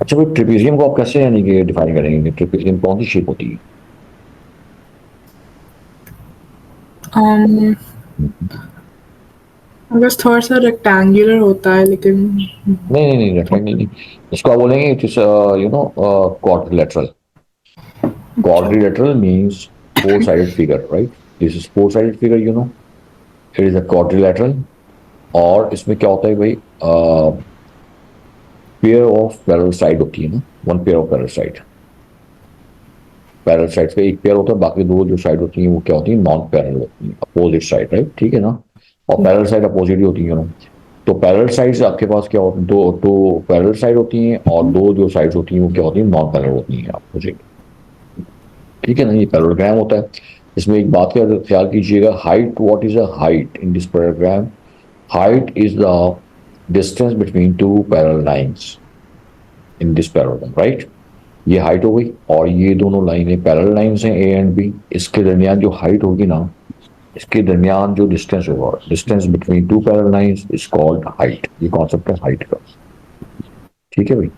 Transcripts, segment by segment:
अच्छा, भाई ट्रिपेजियम को आप कैसे यानी कि डिफाइन करेंगे? ट्रिपेजियम कौन सी शेप होती है? um, बस थोड़ा सा रेक्टेंगुलर होता है लेकिन नहीं नहीं नहीं, रेक्टेंगल नहीं। इसको आप बोलेंगे it is you know quadrilateral. अच्छा। Quadrilateral means four sided figure, right? This is four sided figure, you know. It is a quadrilateral. और इसमें क्या होता है भाई? पेयर ऑफ पैरेलल साइड होती है ना, one pair of parallel side. Parallel side का एक पेयर होता है, बाकी दो जो साइड होती हैं वो क्या होती है? नॉन पैरेलल होती है, अपोजिट साइड, राइट? ठीक है ना। और पैरेलल साइड अपोजिट ही होती है ना। तो पैरेलल साइड्स आपके पास क्या होती है? दो दो पैरेलल साइड होती हैं, और दो जो साइड्स होती हैं वो क्या होती हैं? नॉन पैरेलल होती हैं, अपोजिट। ठीक है ना, ये पैरेललोग्राम होता है। इसमें एक बात का ख्याल कीजिएगा, height, what is a height in this parallelogram? Height is the distance between two parallel lines in this parallelogram, right? ये हाइट हो गई, और ये दोनों लाइनें पैरेलल लाइंस हैं, ए एंड बी। इसके दरमियान जो हाइट होगी ना, इसके दरमियान जो डिस्टेंस होगा, distance between two parallel lines is called height. ये कॉन्सेप्ट है हाइट का। ठीक है भाई,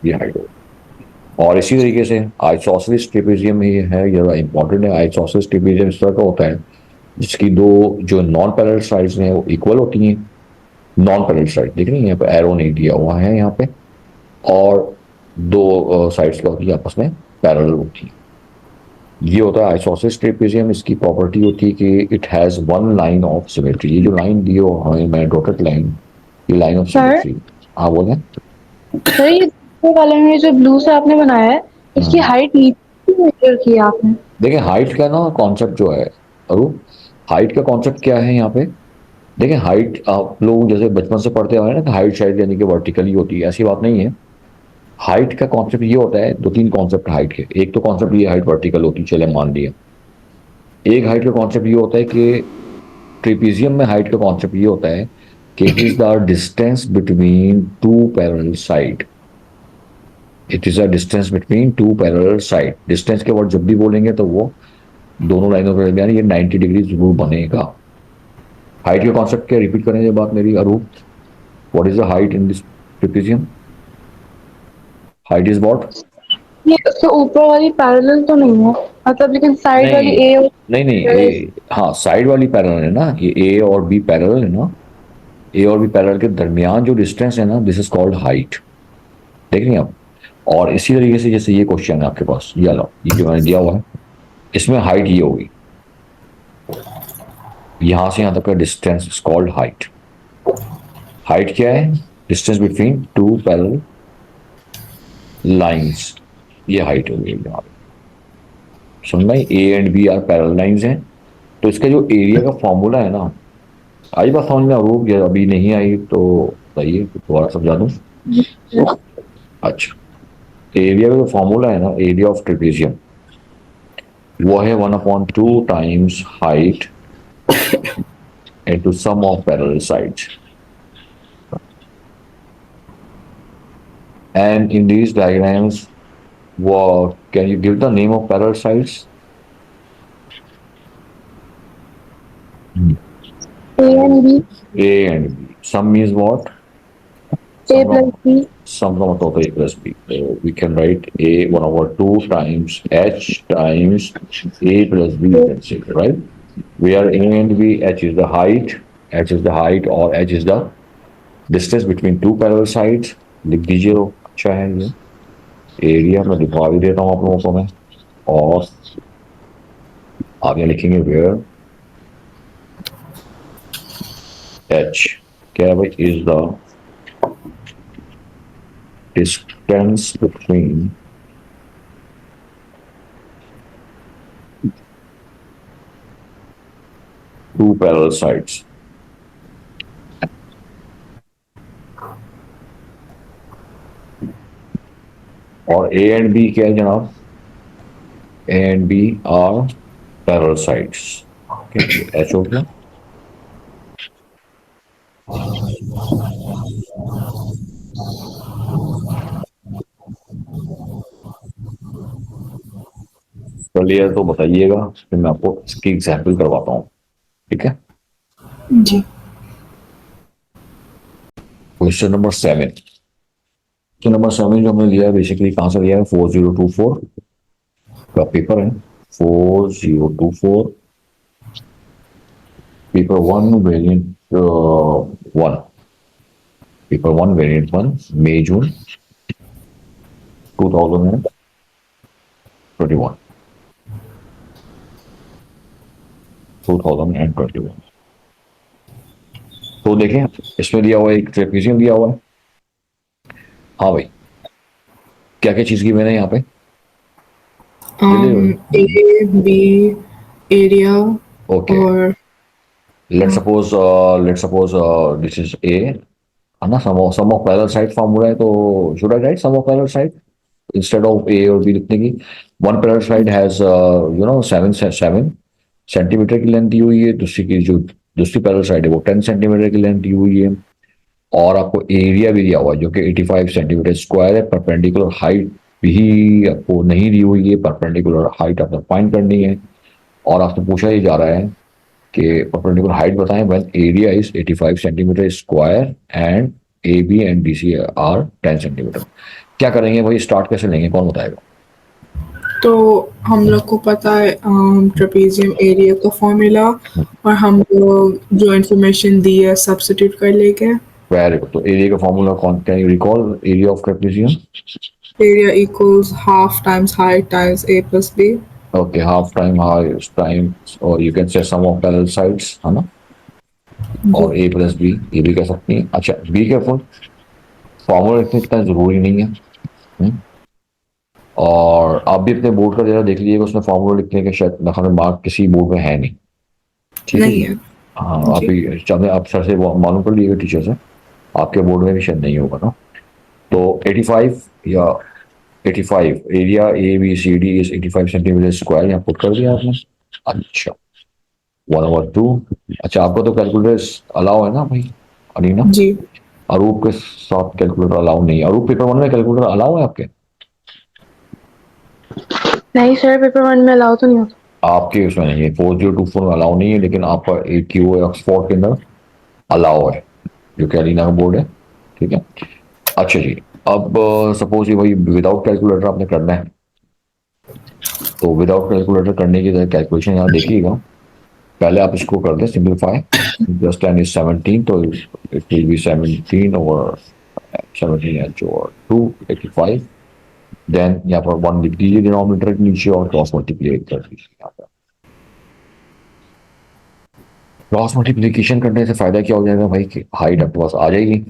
ये हाइट होगा। और इसी तरीके से आइसोसेलेस ट्रेपेजियम ही है, ये इंपॉर्टेंट है। आइसोसेलेस ट्रेपेजियम इस तरह का होता है जिसकी दो जो नॉन पैरेलल साइड्स हैं वो इक्वल होती हैं। नॉन पैरेलल साइड देख रही हैं, यहाँ पे एरो नहीं दिया हुआ है यहाँ पे। और दो साइड्स क्या होती है? आपस में पैरेलल होती है। ये होता है आइसोसेलेस ट्रेपेजियम। इसकी प्रॉपर्टी होती है कि it has one line of symmetry. ये जो लाइन दी हो हमें, मैं डॉटेड लाइन, ये लाइन ऑफ सर सिमेट्री। हाँ बोले। सर ये दूसरे वाले में जो ब्लू से आपने बनाया है इसकी हम्म। हाइट नीचे मेजर की है आपने। देखिए हाइट का ना कॉन्सेप्ट जो है, अरु, हाइट का कॉन्सेप्ट क्या है यहाँ पे? देखिए हाइट आप लोग जैसे बचपन से पढ़ते आ रहे हैं ना कि हाइट शायद यानी कि वर्टिकली होती है, ऐसी बात नहीं है। हाइट का कॉन्सेप्ट ये होता है, दो तीन कॉन्सेप्ट हाइट के। एक तो कॉन्सेप्ट ये हाइट वर्टिकल होती है, चले मान लिया। एक हाइट का कॉन्सेप्ट ये होता है कि ट्रेपेजियम में हाइट का कॉन्सेप्ट ये होता है कि it is the distance between two parallel side. It is a distance between two parallel side. Distance के वर्ड जब भी बोलेंगे तो वो दोनों लाइनों के दरमियान ये 90 डिग्री जरूर बनेगा। हाइट के कॉन्सेप्ट क्या, रिपीट करें ये बात मेरी, Arup? What is the height in this trapezium? Height is what? ये उसके ऊपर वाली पैरेलल तो नहीं है मतलब लेकिन साइड वाली नहीं ए और नहीं नहीं, ए, हाँ साइड वाली पैरेलल है ना, ये ए और बी पैरेलल है ना। ए और बी पैरेलल के दरमियान जो डिस्टेंस है ना, दिस इज कॉल्ड हाइट। देख रही हैं आप? और इसी तरीके से जैसे ये क्वेश्चन है आपके पास, ये लो, ये जो मैंने दिया हुआ है, इसमें हाइट ये होगी, यहां से यहां तक का distance is called height. Height क्या है? Distance between two parallel lines. ये हाइट होगी यहाँ पे। समझ में? A and B are parallel lines हैं। तो इसका जो एरिया का फॉर्मूला है ना, आई बात समझ में? रूप या अभी नहीं आई तो बताइए, दोबारा समझा दूं। अच्छा, एरिया का जो फॉर्मूला है ना, एरिया ऑफ ट्रेपेजियम, वो है 1/2 height into sum of parallel sides. And in these diagrams, what can you give the name of parallel sides? A and B A and B. Sum means what? A Sum plus of B sum of A plus B. So we can write A 1/2 times H times A plus B, you can say, right? Where A and B, H is the height, H is the height, or H is the distance between two parallel sides. लिख दीजिए, अच्छा है ये। Area मैं दिखा भी देता हूँ आप लोगों को मैं। और आगे लिखेंगे वेयर एच क्या है भाई? Is the distance between two parallel sides. और ए एंड बी क्या है जनाब? A and B are parallel sides. H हो गया। क्लियर तो बताइएगा, फिर मैं आपको इसकी एग्जाम्पल करवाता हूँ। ठीक है। जी। Question number 7। तो नंबर 7 जो हमने लिया है बेसिकली कहाँ से लिया है, 4024 का पेपर है, 4024 पेपर 1 वेरिएंट 1, पेपर 1 वेरिएंट 1 मई जून 2021। तो देखें इसमें दिया हुआ है एक ट्रेपेजियम दिया हुआ है। हाँ भाई, क्या क्या चीज की मैंने यहाँ पे A, B, area, okay, or let's suppose this is A है ना, sum of parallel side formula है, तो should I write sum of parallel side instead of A और बी लिखने की। One parallel side has 7 centimetre की length दी हुई है, दूसरी की जो दूसरी पैरेलल साइड है वो 10 सेंटीमीटर की लेंथ दी हुई है, और आपको एरिया भी दिया हुआ है जो कि 85 सेंटीमीटर स्क्वायर है। परपेंडिकुलर हाइट भी आपको नहीं दी हुई है, परपेंडिकुलर हाइट आपको फाइंड करनी है, और आपसे पूछा ही जा रहा है कि परपेंडिकुलर हाइट बताएं when area is 85 centimetre square and A B and D C are 10 centimetre. क्या करेंगे भाई, स्टार्ट कैसे लेंगे, कौन बताएगा? तो हम लोग को पता है ट्रेपेजियम एरिया का फॉर्मूला, और हम लोग जो इन्फॉर्मेशन दी है सब्स्टिट्यूट कर लेंगे। Very good. तो एरिया का फॉर्मूला कौन, can you recall area of trapezium? Area equals half times height times a plus b। Okay, half time height times, और you can say sum of parallel sides, है ना, और ए plus B, ये भी कह सकती हैं। अच्छा, बी केयरफुल, फॉर्मूला लिखना इतना जरूरी नहीं है। हम्म? और आप भी अपने बोर्ड का जरा देख लीजिएगा, उसमें फॉर्मूला लिखने के शायद नखा मार्क किसी बोर्ड में है नहीं, ठीक है नहीं जी? है। हाँ, आप जी। भी चाहे आप सर से मालूम कर लीजिएगा, टीचर से, आपके बोर्ड में भी शायद नहीं होगा ना। तो 85 या 85 area A B C D is 85 centimetre square, यहाँ पुट कर दिया आपने। अच्छा, 1/2। अच्छा, आपको तो कैलकुलेटर अलाउ है ना भाई अनीना? जी। अरूप के साथ कैलकुलेटर अलाउ नहीं है। अरूप, पेपर 1 में कैलकुलेटर अलाउ है आपके? नहीं सर, पेपर 1 में अलाउ तो नहीं होता। आपके उसमें नहीं है, 4024 में अलाउ नहीं है, लेकिन आपका AQO ऑक्सफोर्ड के अंदर अलाउ है, जो कि अलीना का बोर्ड है, ठीक है। अच्छा जी, अब सपोज ये भाई विदाउट कैलकुलेटर आपने करना है, तो विदाउट कैलकुलेटर करने की कैलकुलेशन यहाँ देखिएगा। पहले आप इसको कर दें सिंप्लीफाई, प्लस 10 इज 17, तो इट विल बी 17 और 17 और 2 85। देन यहाँ पर 1 लिख दीजिए डिनोमिनेटर के नीचे, और क्रॉस मल्टीप्लाई कर दीजिए यहाँ पर। क्रॉस मल्टीप्लीकेशन करने से फायदा क्या हो जाएगा भाई, कि हाइट आपके पास आ जाएगी,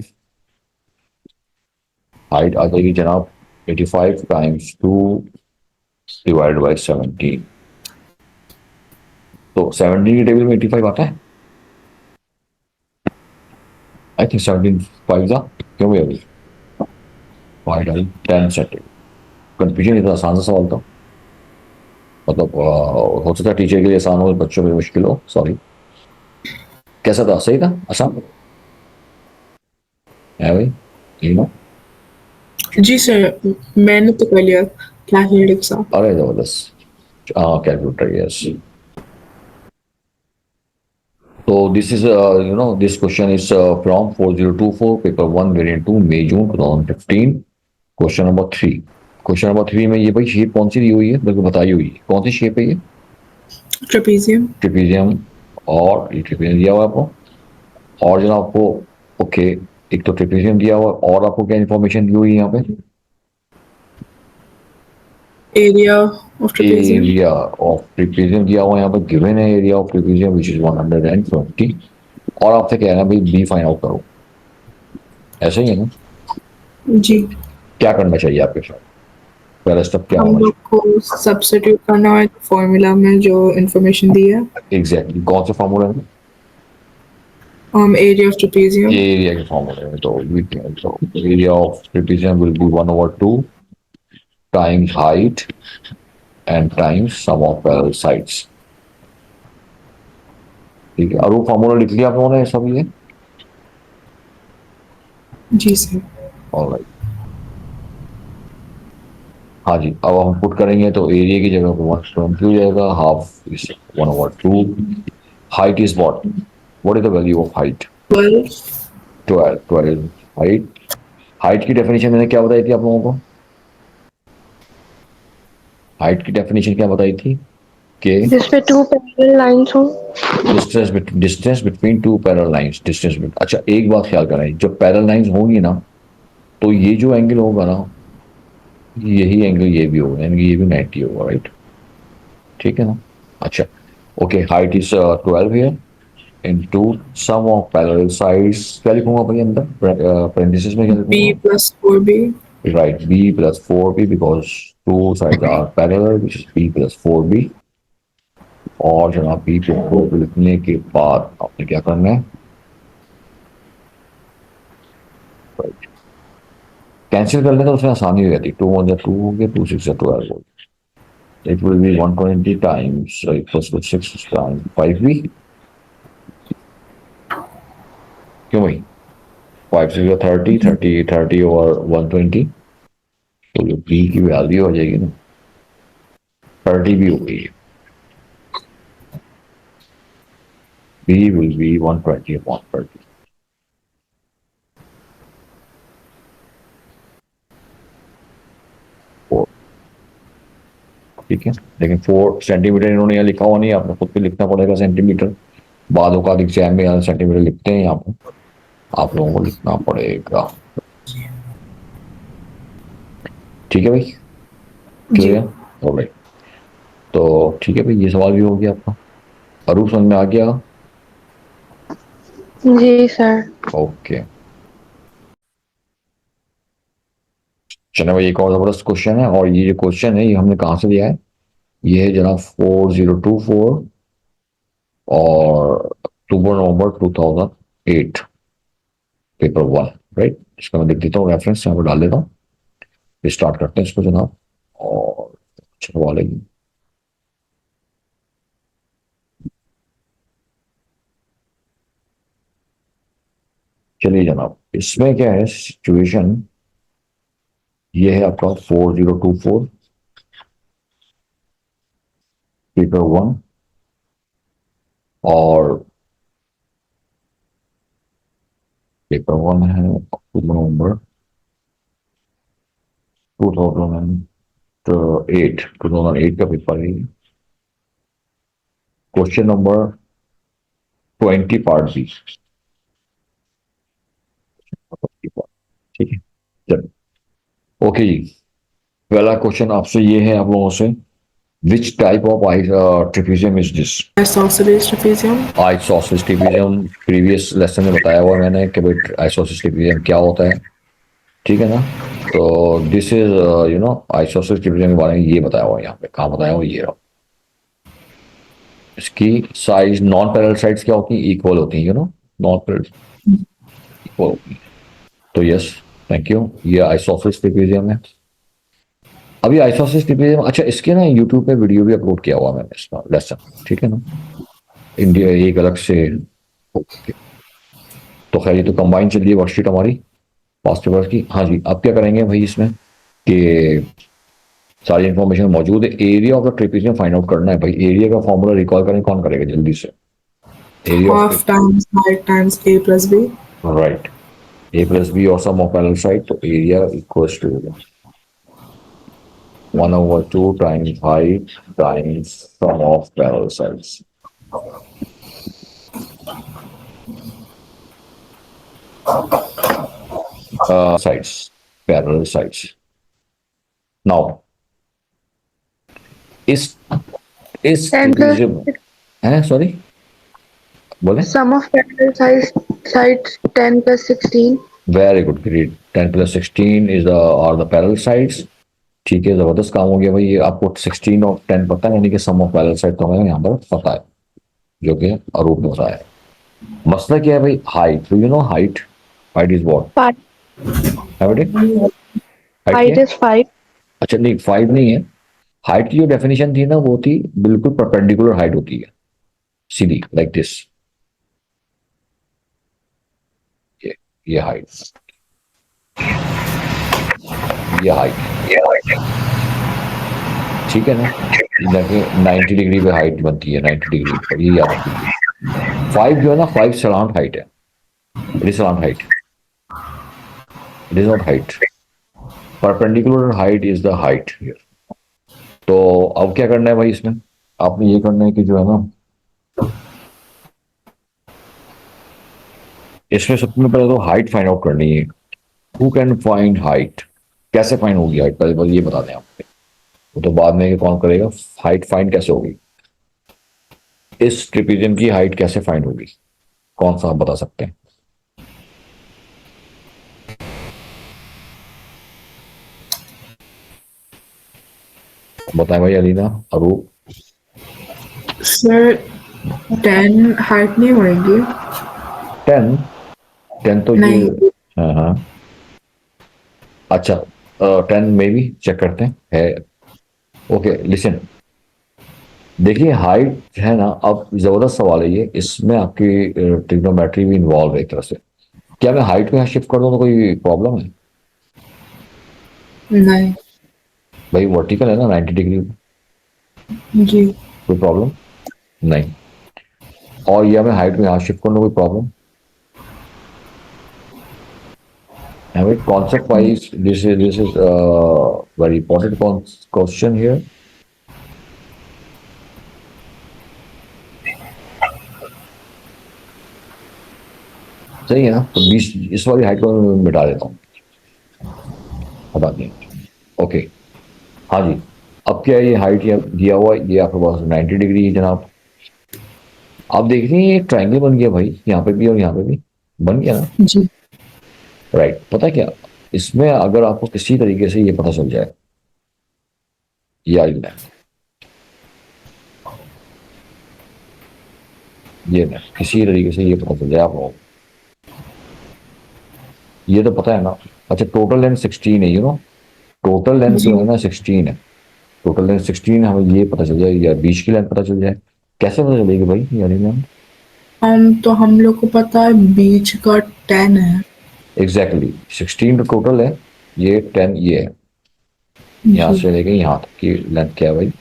हाइट आ जाएगी जनाब 85 टाइम्स 2 डिवाइडेड बाई 17। तो 17 की टेबल में 85 आता है, आई थिंक 17 5 था, क्यों भैया अभी हाइट आई 10 सेंटीमीटर। कंफ्यूजन, इतना आसान सा सवाल था, मतलब हो सकता है टीचर के लिए आसान हो, बच्चों के लिए मुश्किल हो, सॉरी। कैसा था, सही था, आसान है भाई, यू नो? जी सर, मैंने तो कर लिया कैलकुलेटर के साथ। अरे जबरदस्त, हाँ calculator, yes. So this is, this question is from 4024, paper 1, variant 2, May June 2015, question number 3। Question number 3 में ये भाई शेप कौन सी दी हुई है, बिल्कुल बताई हुई है, कौन सी शेप है ये? ट्रेपेजियम। ट्रिपीजियम, और ये ट्रिपीजियम दिया हुआ है आपको, और जनाब आपको, ओके, एक तो ट्रिपीजियम दिया हुआ है, और आपको क्या इन्फॉर्मेशन दी हुई है यहाँ पे? Area of trapezium. Area of trapezium दिया हुआ है यहाँ पे, गिवन है area of trapezium which is 120, और आपसे कह रहे हैं भाई बी फाइंड आउट करो, ऐसा ही है ना? जी। क्या करना चाहिए आपके साथ, पहला स्टेप क्या हम होना लोग को सब्स्टिट्यूट करना है फॉर्मूला में जो इन्फॉर्मेशन दी है। चाहिए? एग्जैक्टली, कौन सा फॉर्मूला है? Area of trapezium. एरिया के फॉर्मूले में, तो area of trapezium will be 1/2 times height and times sum of parallel sides, ठीक है। और वो फॉर्मूला लिख लिया आप लोगों ने सब ये? जी सर। ऑलराइट, हाँ जी, अब हम पुट करेंगे तो एरिया की जगह पर 1 हो जाएगा, half is 1/2, height is what is the value of height? 12। 12 height, height की डेफिनेशन मैंने क्या बताई थी आप लोगों को? हाइट की डेफिनेशन क्या बताई थी कि जिसपे 2 पैरेलल लाइंस हो। Distance between two parallel lines, अच्छा एक बात ख्याल करें, जब पैरेलल लाइंस होंगी ना तो ये जो एंगल होगा ना, यही एंगल ये भी होगा, यानी कि ये भी 90 होगा, राइट? ठीक है ना? अच्छा, okay, height is 12 here into sum of parallel sides, क्या लिखूंगा भाई अंदर parenthesis में क्या B लिखूंगा? plus 4B. Right, b plus 4b because two sides are parallel, which is b plus 4b. और जनाब b plus 4b लिखने के बाद आपने क्या करना है? कैंसिल कर लें तो उसमें आसानी हो जाती है, 2 1 2 हो गया, 2 6 12 हो गया, it will be 120 times equals to 6 times 5b। क्यों भाई? 5 से 30 30 30 और 120, तो जो b की वैल्यू हो जाएगी ना 30 भी हो गई है, b will be 120 upon 30। ठीक है, लेकिन 4 सेंटीमीटर इन्होंने यहाँ लिखा हुआ नहीं है, आपको खुद भी लिखना पड़ेगा सेंटीमीटर। बाद का एग्जाम में यहाँ सेंटीमीटर लिखते हैं, यहाँ पर आप लोगों को लिखना पड़ेगा। ठीक है भाई, क्लियर? ऑलराइट, तो ठीक है भाई, ये सवाल भी हो गया आपका। अरूप समझ में आ गया? जी सर। ओके, चलो भाई, एक और जबरदस्त क्वेश्चन है, और ये जो क्वेश्चन है ये हमने कहाँ से लिया है? ये है जनाब 4024 और अक्टूबर नवंबर 2008 पेपर 1, राइट? इसका मैं लिख देता हूँ, रेफरेंस यहाँ पर डाल देता हूँ। स्टार्ट करते हैं इसको जनाब, और अच्छा सवाल है ये। चलिए जनाब, इसमें क्या है सिचुएशन, ये है आपका 4024 पेपर 1, और पेपर 1 है अक्टूबर नवंबर 2008 का पेपर है। Question number 20 part B. ठीक है, चलो ओके जी। पहला क्वेश्चन आपसे ये है आप लोगों से, which type of trapezium is this? Isosceles trapezium. Isosceles trapezium, previous lesson में बताया हुआ मैंने कि भाई आइसोसेलेस ट्रेपेजियम क्या होता है, ठीक है ना? तो दिस इज आइसोसेलेस ट्रेपेजियम के बारे में ये बताया हुआ है, यहाँ पे कहाँ बताया हुआ, ये रहा। इसकी साइज, नॉन पैरेलल साइड्स क्या होती हैं? इक्वल होती हैं, नॉन पैरेलल इक्वल होती हैं। तो यस, थैंक यू, ये आइसोसेलेस ट्रेपेजियम है। अभी आइसोसेलेस ट्रेपेजियम, अच्छा इसके ना यूट्यूब पे वीडियो भी अपलोड किया हुआ मैंने इसका लेसन, ठीक है ना? इंडिया एक अलग से, ओके। तो खैर ये तो कंबाइन चल रही है वर्कशीट हमारी पास्ट पेपर्स की। हाँ जी, अब क्या करेंगे भाई इसमें कि सारी इंफॉर्मेशन मौजूद है, area of the trapezium find out करना है भाई। एरिया का फॉर्मूला रिकॉल करें, कौन करेगा जल्दी से? Area Half times height times A plus B. Right, A plus B और सम ऑफ पैरेलल साइड, तो area equals to 1/2 times height times sum of parallel sides. Sides, parallel sides. Now, इस 10 trapezium है, sorry बोले? sum of parallel sides 10 plus 16. Very good, great. 10 plus 16 is are the parallel sides। ठीक है, जबरदस्त काम हो गया भाई। ये आपको 16 और 10 पता है, यानी कि सम ऑफ पैरेलल साइड तो हमें यहाँ पर पता है, जो कि अरूप ने बताया है। मसला क्या है भाई? हाइट, तो height, height is what? Height is 5. अच्छा नहीं, 5 नहीं है। हाइट की जो डेफिनेशन थी ना, वो थी बिल्कुल परपेंडिकुलर हाइट होती है, सीधी, लाइक दिस। ये हाइट, ये हाइट, ठीक है ना? 90 डिग्री पे हाइट बनती है, 90 डिग्री पर, ये याद रखिए। 5 जो है ना, 5 सलांट हाइट है, बड़ी slant height. It is not height, perpendicular height is the height here. तो अब क्या करना है भाई, इसमें आपने ये करना है कि जो है ना, इसमें सबसे पहले तो हाइट फाइंड आउट करनी है। हु कैन फाइंड हाइट, कैसे फाइंड होगी हाइट, पहले बस ये बता दें आप। वो तो बाद में कौन करेगा, हाइट फाइंड कैसे होगी, इस ट्रिपीजियम की हाइट कैसे फाइंड होगी, कौन सा आप बता सकते हैं? बताएं भाई, अलीना, अरूप। सर 10 हाइट नहीं होएगी? 10, 10 तो ये, नहीं। हाँ हाँ, अच्छा, 10 में भी चेक करते हैं है। ओके लिसन, देखिए हाइट है ना, अब जबरदस्त सवाल है ये, इसमें आपकी ट्रिग्नोमेट्री भी इन्वॉल्व है एक तरह से। क्या मैं हाइट को यहाँ शिफ्ट कर दूँ तो कोई प्रॉब्लम है? नहीं। भाई वर्टिकल है ना 90 डिग्री, जी। कोई प्रॉब्लम नहीं। और या मैं हाइट को यहाँ शिफ्ट कर लूँ, कोई प्रॉब्लम है? भाई concept wise this is very important question here. सही है ना, तो 20 इस वाली हाइट को मैं मिटा देता हूँ, हटा दें। ओके, हाँ जी। अब क्या है, ये हाइट ये दिया हुआ है, ये आपके पास 90 डिग्री है जनाब। आप देख रहे हैं एक ट्राइंगल बन गया भाई, यहाँ पे भी और यहाँ पे भी बन गया ना। जी। राइट, पता है क्या, इसमें अगर आपको किसी तरीके से ये पता चल जाए, ये आई ना, ये ना किसी तरीके से ये पता चल जाए आप लोगों को, ये तो पता है ना। अच्छा, टोटल लेंथ 16 है, टोटल लेंथ जी। जो है ना 16 है, टोटल लेंथ 16 है, हमें ये पता चल जाए या बीच की लेंथ पता चल जाए, कैसे पता चलेगी भाई यानी मैम? तो हम लोग को पता है बीच का 10 है। एग्जैक्टली 16 तो टोटल है, ये 10 ये है, यहाँ जी। से लेके यहाँ तक की लेंथ क्या है भाई,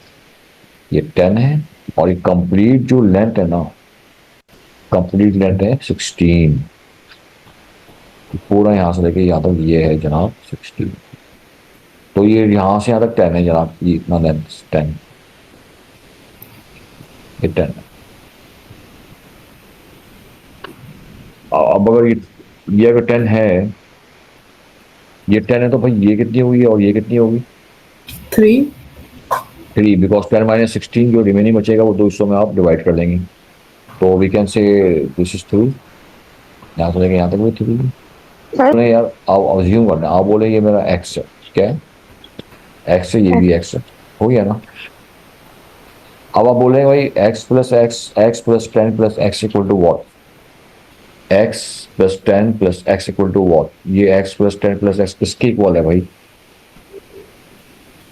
ये 10 है। और ये कंप्लीट जो लेंथ है ना, कंप्लीट लेंथ है 16, पूरा यहाँ से लेके यहाँ तक ये है जनाब 16। तो ये यहाँ से यहाँ तक 10 है जनाब, ये इतना लेंथ 10, ये 10 है। अब अगर ये अगर 10 है, ये 10 है, तो भाई ये कितनी हुई है और ये कितनी होगी? 3। 3, बिकॉज 10 माइनस 16 जो रिमेनिंग बचेगा वो 200 में आप डिवाइड कर देंगे, तो we can say this is 3, यहाँ से लेके यहाँ तक भी 3। सर यार आप अज्यूम करना, आप बोले ये मेरा एक्स है, क्या है एक्स है, ये भी एक्स है, हो गया ना। अब आप बोले भाई x plus x, x plus 10 plus x equal to what, x plus 10 plus x equal to what, ये एक्स प्लस 10 प्लस एक्स किसके इक्वल है भाई?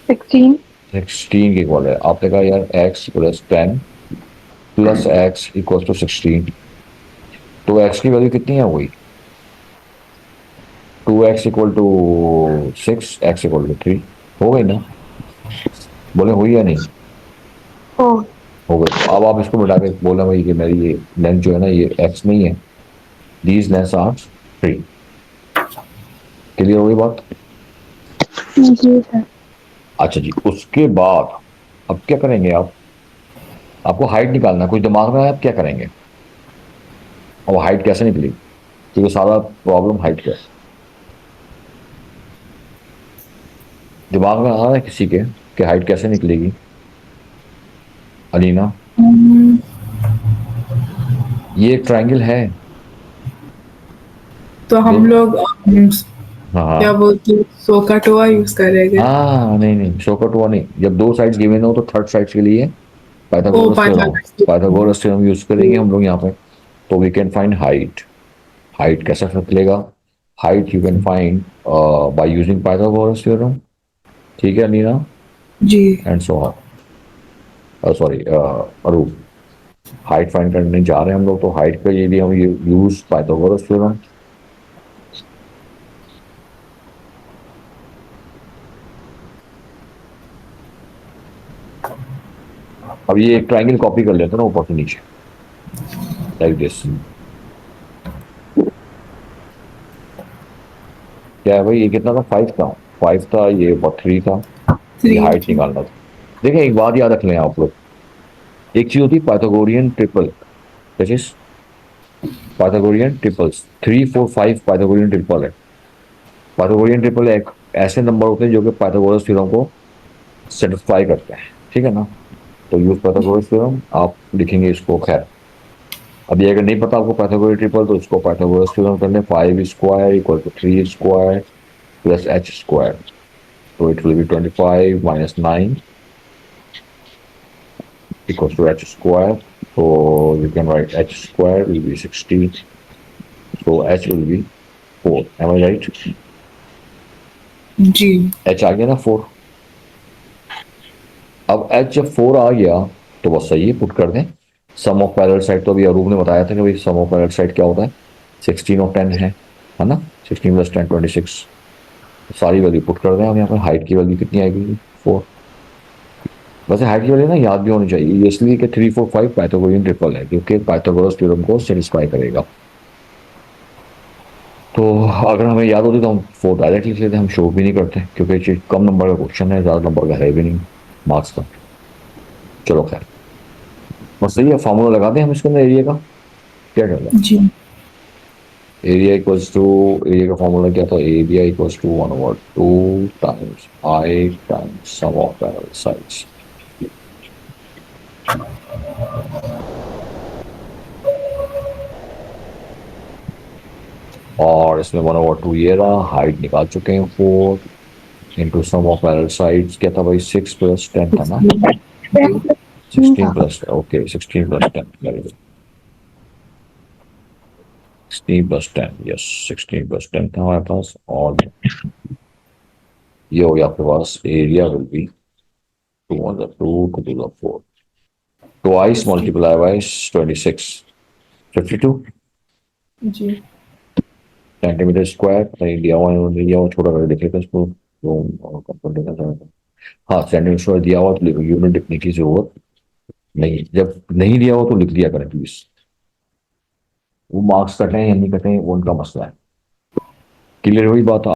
16 16 के इक्वल है। आपने कहा यार x plus 10 plus x equal to 16, तो एक्स की वैल्यू कितनी है वही 2x equal to 6, x equal to 3, हो गई ना? बोले हुई या नहीं? ओ हो गई। तो अब आप इसको मिटा के बोला भाई कि मेरी ये लेंथ जो है ना ये x नहीं है, दीज लेंथ आर 3। क्लियर हो गई बात? जी सर। अच्छा जी, उसके बाद अब क्या करेंगे आप, आपको हाइट निकालना है, कुछ दिमाग में है आप क्या करेंगे, और हाइट कैसे निकलेगी, क्योंकि सारा प्रॉब्लम हाइट का है। दिमाग में आ रहा है किसी के कि हाइट कैसे निकलेगी? अलीना, ये एक ट्राइंगल है, तो दो, हम लोग हाँ क्या हाँ, बोलते हैं, सोकाटोआ यूज करेंगे। हाँ नहीं नहीं, शॉर्टकट हुआ नहीं, जब दो साइड्स गिवन हो तो थर्ड साइड्स के लिए oh Pythagoras theorem, Pythagoras theorem. Pythagoras theorem use करेंगे हम लोग यहाँ पे। तो we can find height, height कैसे निकलेगा, height you can find by using Pythagoras theorem, ठीक है Neena, ji. And so on. Sorry Arup, height find करने जा रहे हैं हम लोग, तो हाइट के लिए भी हम यूज पाइथागोरस थ्योरम। अब ये एक ट्राइंगल कॉपी कर लेते हैं ना ऊपर से नीचे, लाइक दिस। क्या है भाई, ये कितना था, 5 था, 5 था, ये 3 था, ये 3 हाइट निकालना था। देखिए एक बात याद रख लें आप लोग, एक चीज होती है पाइथागोरियन ट्रिपल, जैसे पाइथागोरियन ट्रिपल्स, 3 4 5 पाइथागोरियन ट्रिपल है। पाइथागोरियन ट्रिपल एक ऐसे नंबर होते हैं जो कि पाइथागोरस थ्योरम को सेटिस्फाई करते हैं, ठीक है ना। तो यूज पाइथागोरस थ्योरम आप लिखेंगे इसको। खैर अभी अगर नहीं पता आपको पाइथागोरस ट्रिपल, तो इसको पाइथागोरस थ्योरम करने, 5 square equal to 3 square plus H square, तो it will be 25 minus 9 equals to h square. So you can write h square will be 16. So h will be 4. Am I right? जी h आ गया ना 4। अब h जब 4 आ गया तो बस सही है, पुट कर दें। सम ऑफ पैरेलल साइड, तो अभी अरूप ने बताया था कि भाई सम ऑफ पैरेलल साइड क्या होता है, 16 और 10 है ना। 16 प्लस 10 26। सारी वैल्यू पुट कर दें। अब यहाँ पर हाइट की वैल्यू कितनी आएगी, 4। वैसे हाइट की वैल्यू ना याद भी होनी चाहिए, ये इसलिए कि 3 4 5 पाइथागोरियन ट्रिपल है, क्योंकि पाइथागोरस थ्योरम को सेटिस्फाई करेगा। तो अगर हमें याद होती तो हम 4 डायरेक्ट लिख लेते, हम शो भी नहीं करते, क्योंकि ये कम नंबर का क्वेश्चन है, ज़्यादा नंबर का है भी नहीं मार्क्स का। चलो खैर, बस सही है, फार्मूला लगा दें हम इसके अंदर एरिया का। क्या कहते हैं, जी एरिया इक्वल्स टू, एरिया का फार्मूला क्या था, area equals to 1/2 times I times sum of parallel sides. और इसमें 1/2 ये रहा, हाइट निकाल चुके हैं 4 into sum of parallel sides क्या था भाई, 6 प्लस 10 था ना। 16 plus, okay 16 plus 10, very good. 16 plus 10, yes 16 plus 10 था हमारे पास। और ये हो गया आपके पास, area will be 2 twice multiply by 26, 52 जी सेंटीमीटर स्क्वायर। नहीं दिया हुआ है, दिया हुआ छोटा करके देख लेते हैं इसको, तो कंफर्ट देना चाहता हूँ। हाँ सेंटीमीटर स्क्वायर दिया हुआ तो यूनिट लिखने की जरूरत नहीं, जब नहीं दिया हुआ तो लिख दिया करें प्लीज। वो मार्क्स कटें या नहीं कटें वो उनका मसला है। क्लियर हुई बात।